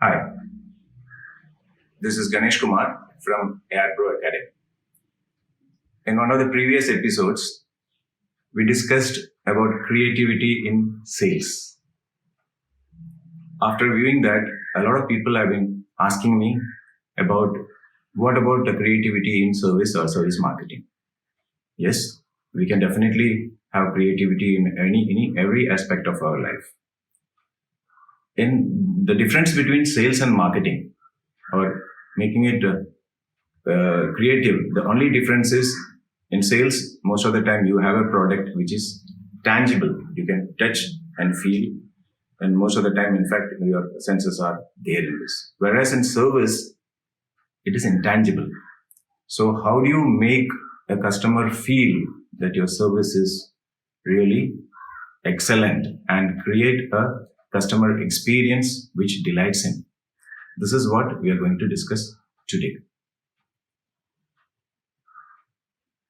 Hi, this is Ganesh Kumar from AR Pro Academy. In one of the previous episodes, we discussed about creativity in sales. After viewing that, a lot of people have been asking me about what about the creativity in service or service marketing. Yes, we can definitely have creativity in every aspect of our life. In the difference between sales and marketing, or making it creative, the only difference is in sales, most of the time you have a product which is tangible, you can touch and feel, and most of the time, in fact, your senses are there in this. Whereas in service, it is intangible. So how do you make a customer feel that your service is really excellent and create a customer experience which delights him? This is what we are going to discuss today.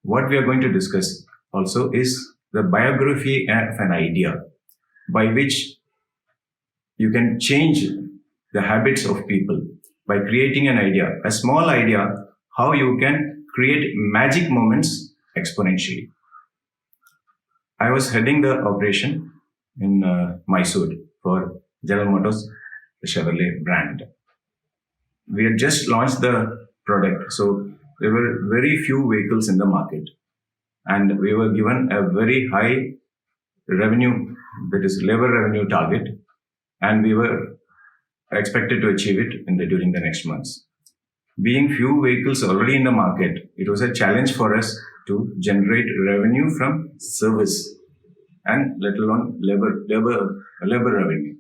What we are going to discuss also is the biography of an idea by which you can change the habits of people by creating an idea, a small idea, how you can create magic moments exponentially. I was heading the operation in Mysore for General Motors, the Chevrolet brand. We had just launched the product, so there were very few vehicles in the market, and we were given a very high revenue, that is labor revenue target, and we were expected to achieve it during the next months. Being few vehicles already in the market, it was a challenge for us to generate revenue from service and let alone labor revenue.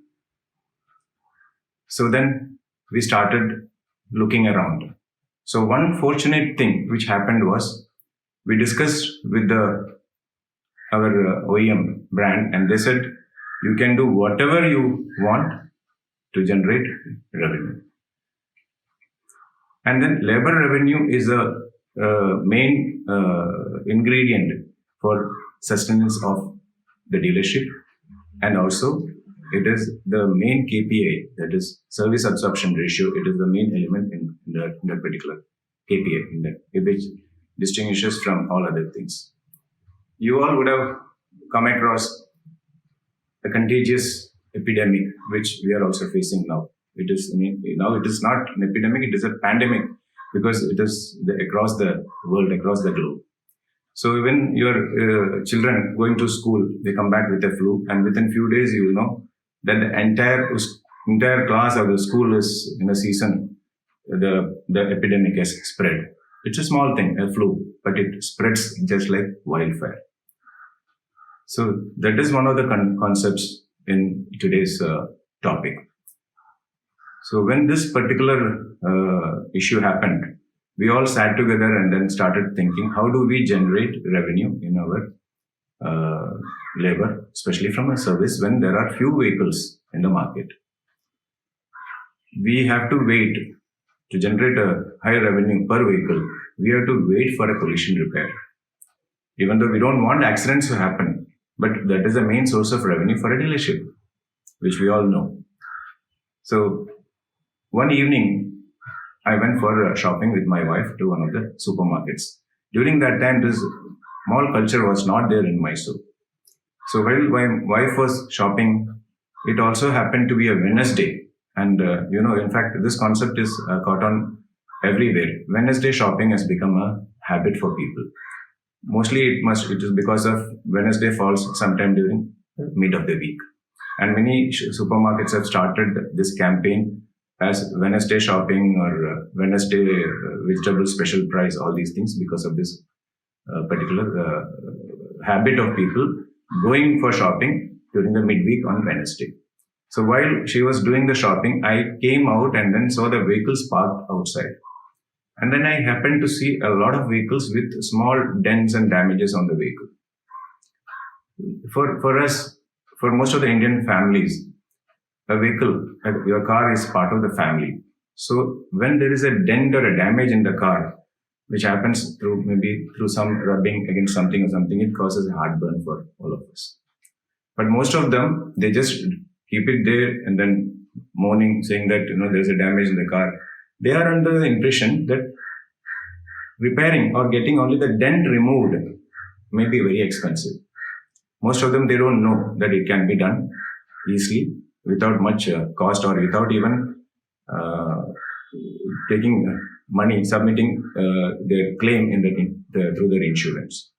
So then we started looking around. So one fortunate thing which happened was we discussed with our OEM brand, and they said you can do whatever you want to generate revenue. And then labor revenue is a main ingredient for sustenance of the dealership, and also it is the main KPI, that is service absorption ratio. It is the main element in that particular KPI, which distinguishes from all other things. You all would have come across a contagious epidemic, which we are also facing now. It is not an epidemic; it is a pandemic, because it is across the world, across the globe. So when your children going to school, they come back with a flu, and within few days, you know that the entire class of the school is in a season. The epidemic has spread. It's a small thing, a flu, but it spreads just like wildfire. So that is one of the concepts in today's topic. So when this particular issue happened, we all sat together and then started thinking, how do we generate revenue in our labor, especially from a service when there are few vehicles in the market. We have to wait to generate a high revenue per vehicle. We have to wait for a collision repair. Even though we don't want accidents to happen, but that is the main source of revenue for a dealership, which we all know. So one evening, I went for shopping with my wife to one of the supermarkets. During that time, this mall culture was not there in Mysore. So while my wife was shopping, it also happened to be a Wednesday. And, in fact, this concept is caught on everywhere. Wednesday shopping has become a habit for people. Mostly it is because of Wednesday falls sometime during mid of the week. And many supermarkets have started this campaign as Wednesday shopping or Wednesday vegetable special price, all these things, because of this particular habit of people going for shopping during the midweek on Wednesday. So while she was doing the shopping, I came out and then saw the vehicles parked outside. And then I happened to see a lot of vehicles with small dents and damages on the vehicle. For us, for most of the Indian families, your car is part of the family. So when there is a dent or a damage in the car, which happens through some rubbing against something or something, it causes heartburn for all of us. But most of them, they just keep it there and then moaning, saying that there's a damage in the car. They are under the impression that repairing or getting only the dent removed may be very expensive. Most of them, they don't know that it can be done easily without much cost, or without even taking money, submitting their claim through their insurance.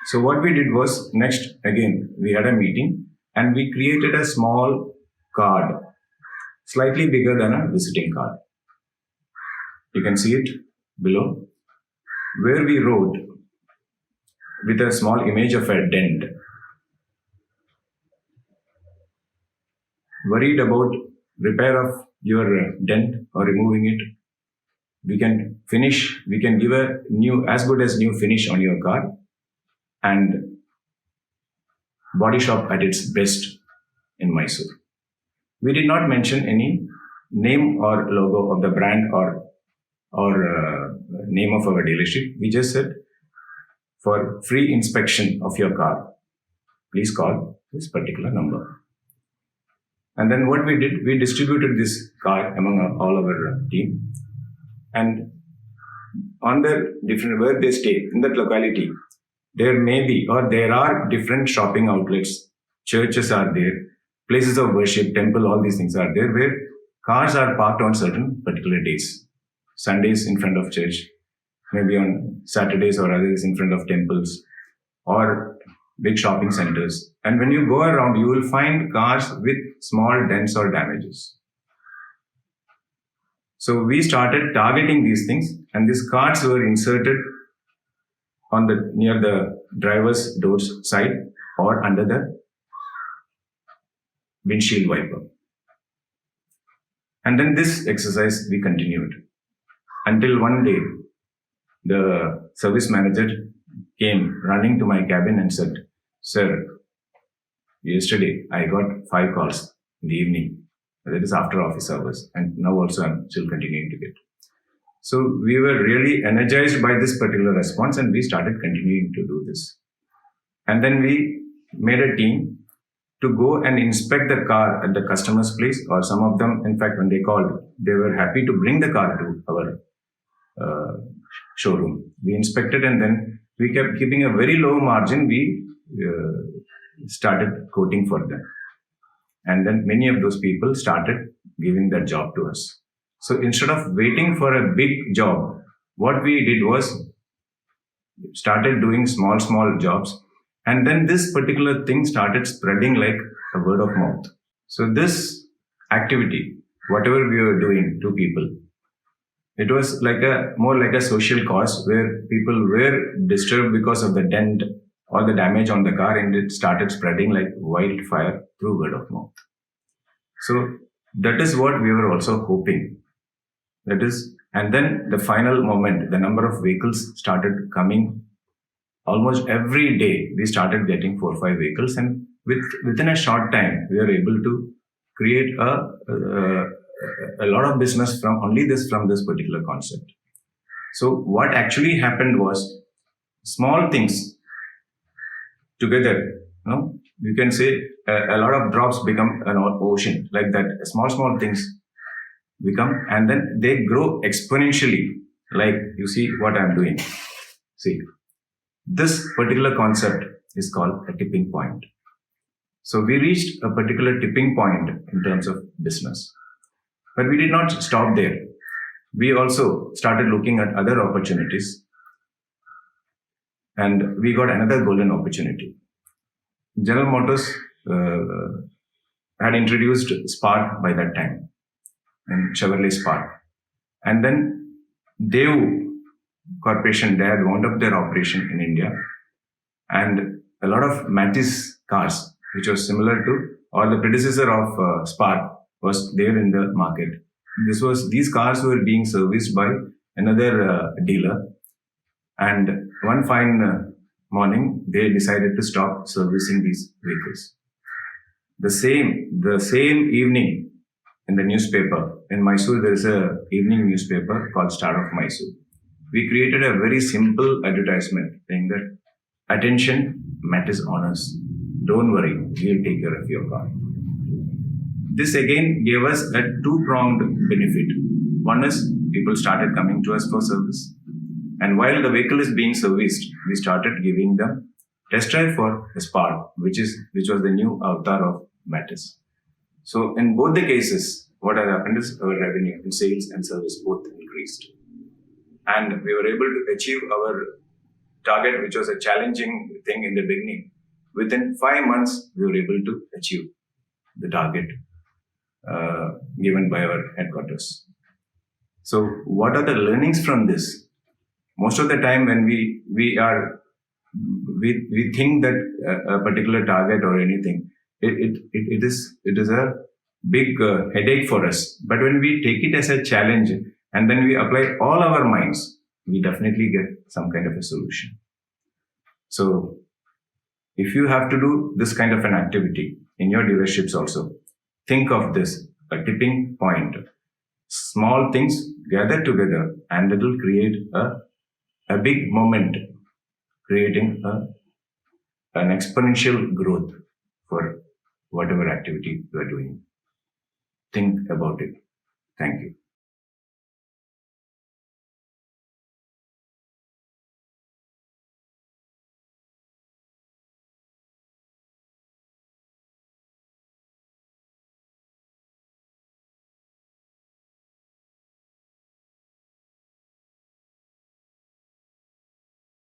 So what we did was, next again we had a meeting and we created a small card, slightly bigger than a visiting card. You can see it below, where we wrote with a small image of a dent. Worried about repair of your dent or removing it, we can give a as good as new finish on your car, and body shop at its best in Mysore. We did not mention any name or logo of the brand or name of our dealership. We just said, for free inspection of your car, please call this particular number. And then what we did, we distributed this card among all our team, and on the different, where they stay in that locality, there may be, or there are different shopping outlets, churches are there, places of worship, temple, all these things are there, where cars are parked on certain particular days. Sundays in front of church, maybe on Saturdays or others in front of temples or big shopping centers. And when you go around, you will find cars with small dents or damages. So we started targeting these things, and these cards were inserted on near the driver's door's side or under the windshield wiper. And then this exercise we continued until one day the service manager came running to my cabin and said, "Sir, yesterday I got 5 calls in the evening. That is after office hours, and now also I'm still continuing to get." So we were really energized by this particular response, and we started continuing to do this. And then we made a team to go and inspect the car at the customer's place, or some of them, in fact, when they called, they were happy to bring the car to our showroom. We inspected, and then we kept keeping a very low margin. We started quoting for them. And then many of those people started giving that job to us. So instead of waiting for a big job, what we did was started doing small jobs. And then this particular thing started spreading like a word of mouth. So this activity, whatever we were doing to people, it was more like a social cause where people were disturbed because of the dent or the damage on the car, and it started spreading like wildfire through word of mouth. So that is what we were also hoping. And then the final moment, the number of vehicles started coming. Almost every day we started getting 4 or 5 vehicles, and within a short time we were able to create a lot of business from this particular concept. So what actually happened was, small things together, you can say a lot of drops become an ocean, like that. Small things become, and then they grow exponentially, like you see what I'm doing. See, this particular concept is called a tipping point. So we reached a particular tipping point in terms of business. But we did not stop there. We also started looking at other opportunities, and we got another golden opportunity. General Motors had introduced Spark by that time, and Chevrolet Spark. And then Daewoo Corporation, they had wound up their operation in India, and a lot of Mattis cars, which was similar to, or the predecessor of Spark, was there in the market. These cars were being serviced by another dealer, and one fine morning they decided to stop servicing these vehicles. The same evening, in the newspaper in Mysore, there is a evening newspaper called Star of Mysore. We created a very simple advertisement saying that, "Attention, Mattis owners, don't worry, we'll take care of your car." this again gave us a two-pronged benefit. One is people started coming to us for service. And while the vehicle is being serviced, we started giving them test drive for the Spark, which was the new avatar of Matis. So in both the cases, what has happened is our revenue in sales and service both increased. And we were able to achieve our target, which was a challenging thing in the beginning. Within 5 months, we were able to achieve the target given by our headquarters. So what are the learnings from this? Most of the time when we think that a particular target or anything, it is a big headache for us. But when we take it as a challenge and then we apply all our minds, we definitely get some kind of a solution. So if you have to do this kind of an activity in your dealerships also, think of this, a tipping point. Small things gather together and it will create a big moment, creating an exponential growth for whatever activity you are doing. Think about it. Thank you.